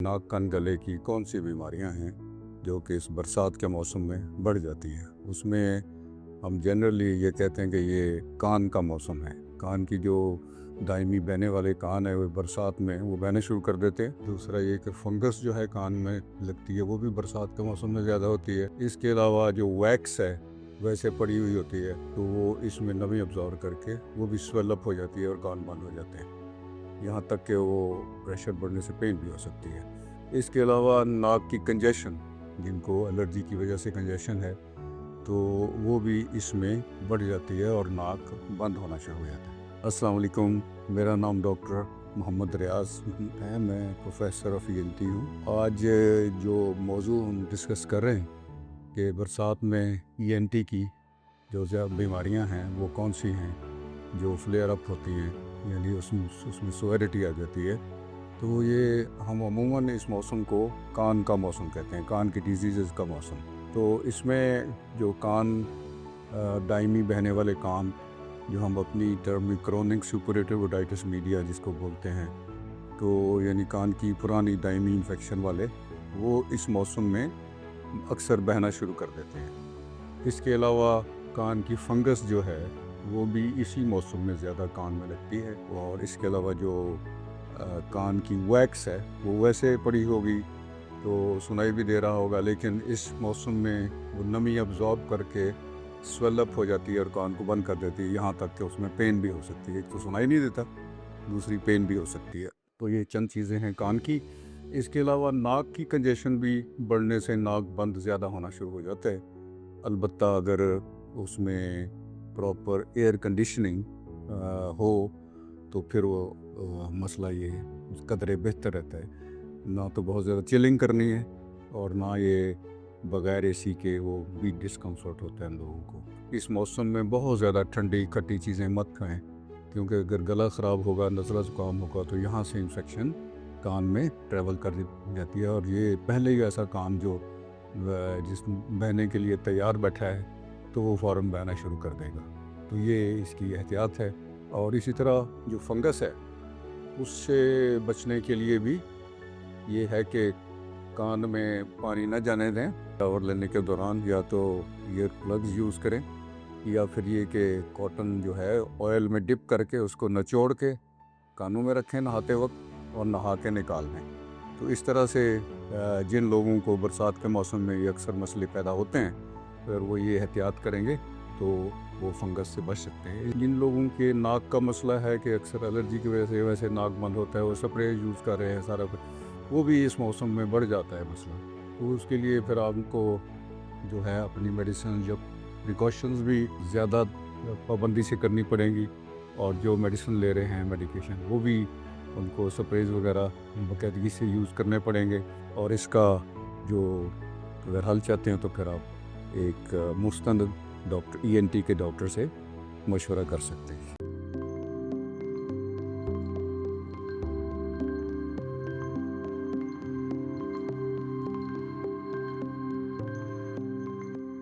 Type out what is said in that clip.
नाक कान गले की कौन सी बीमारियां हैं जो कि इस बरसात के मौसम में बढ़ जाती हैं। उसमें हम जनरली ये कहते हैं कि ये कान का मौसम है। कान की जो दायमी बहने वाले कान है वो बरसात में वो बहने शुरू कर देते हैं। दूसरा ये कि फंगस जो है कान में लगती है वो भी बरसात के मौसम में ज़्यादा होती है। इसके अलावा जो वैक्स है वैसे पड़ी हुई होती है तो वो इसमें नमी अब्जॉर्व करके वो भी स्वेलअप हो जाती है और कान बंद हो जाते हैं, यहाँ तक कि वो प्रेशर बढ़ने से पेन भी हो सकती है। इसके अलावा नाक की कंजेशन, जिनको एलर्जी की वजह से कंजेशन है तो वो भी इसमें बढ़ जाती है और नाक बंद होना शुरू हो जाता है। अस्सलाम वालेकुम, मेरा नाम डॉक्टर मोहम्मद रियाज है, मैं प्रोफेसर ऑफ ENT हूँ। आज जो मौजू हम डिस्कस कर रहे हैं कि बरसात में ENT की जो ज़्यादा बीमारियाँ हैं वो कौन सी हैं जो फ्लेयर अप होती हैं, यानी उसमें सोवरिटी आ जाती है। तो ये हम अमूमन इस मौसम को कान का मौसम कहते हैं, कान की डिजीज़ का मौसम। तो इसमें जो कान दायमी बहने वाले कान, जो हम अपनी टर्म में क्रोनिक सुपरेटिव ओटाइटिस मीडिया जिसको बोलते हैं, तो यानी कान की पुरानी दायमी इन्फेक्शन वाले, वो इस मौसम में अक्सर बहना शुरू कर देते हैं। इसके अलावा कान की फंगस जो है वो भी इसी मौसम में ज़्यादा कान में लगती है। और इसके अलावा जो कान की वैक्स है वो वैसे पड़ी होगी तो सुनाई भी दे रहा होगा, लेकिन इस मौसम में वो नमी अब्जॉर्ब करके स्वेलअप हो जाती है और कान को बंद कर देती है, यहाँ तक कि उसमें पेन भी हो सकती है। एक तो सुनाई नहीं देता, दूसरी पेन भी हो सकती है। तो ये चंद चीज़ें हैं कान की। इसके अलावा नाक की कंजेशन भी बढ़ने से नाक बंद ज़्यादा होना शुरू हो जाता है। अलबत्ता अगर उसमें प्रॉपर एयर कंडीशनिंग हो तो फिर वो मसला ये कदरे बेहतर रहता है। ना तो बहुत ज़्यादा चिलिंग करनी है और ना ये बग़ैर AC के वो भी डिस्कम्फर्ट होता है लोगों को। इस मौसम में बहुत ज़्यादा ठंडी खट्टी चीज़ें मत खाएं, क्योंकि अगर गला ख़राब होगा, नज़ला ज़ुकाम होगा तो यहाँ से इन्फेक्शन कान में ट्रैवल कर जाती है। और ये पहले ही ऐसा कान जो जिस बहने के लिए तैयार बैठा है तो वो फ़ौरन बहना शुरू कर देगा। तो ये इसकी एहतियात है। और इसी तरह जो फंगस है उससे बचने के लिए भी ये है कि कान में पानी न जाने दें शावर लेने के दौरान, या तो ईयर प्लग्स यूज़ करें या फिर ये कि कॉटन जो है ऑयल में डिप करके उसको निचोड़ के कानों में रखें नहाते वक्त और नहा के निकाल लें। तो इस तरह से जिन लोगों को बरसात के मौसम में ये अक्सर मसले पैदा होते हैं, अगर वो ये एहतियात करेंगे तो वो फंगस से बच सकते हैं। जिन लोगों के नाक का मसला है कि अक्सर एलर्जी की वजह से वैसे नाक बंद होता है, वो स्प्रे यूज़ कर रहे हैं सारा, वो भी इस मौसम में बढ़ जाता है मसला। तो उसके लिए फिर आपको जो है अपनी मेडिसिन, जब प्रिकॉशंस भी ज़्यादा पाबंदी से करनी पड़ेंगी, और जो मेडिसिन ले रहे हैं मेडिकेशन वो भी उनको स्प्रेज वगैरह बाकायदगी से यूज़ करने पड़ेंगे। और इसका जो अगर हल चाहते हैं तो फिर आप एक मुस्तंद डॉक्टर ENT के डॉक्टर से मशवरा कर सकते हैं।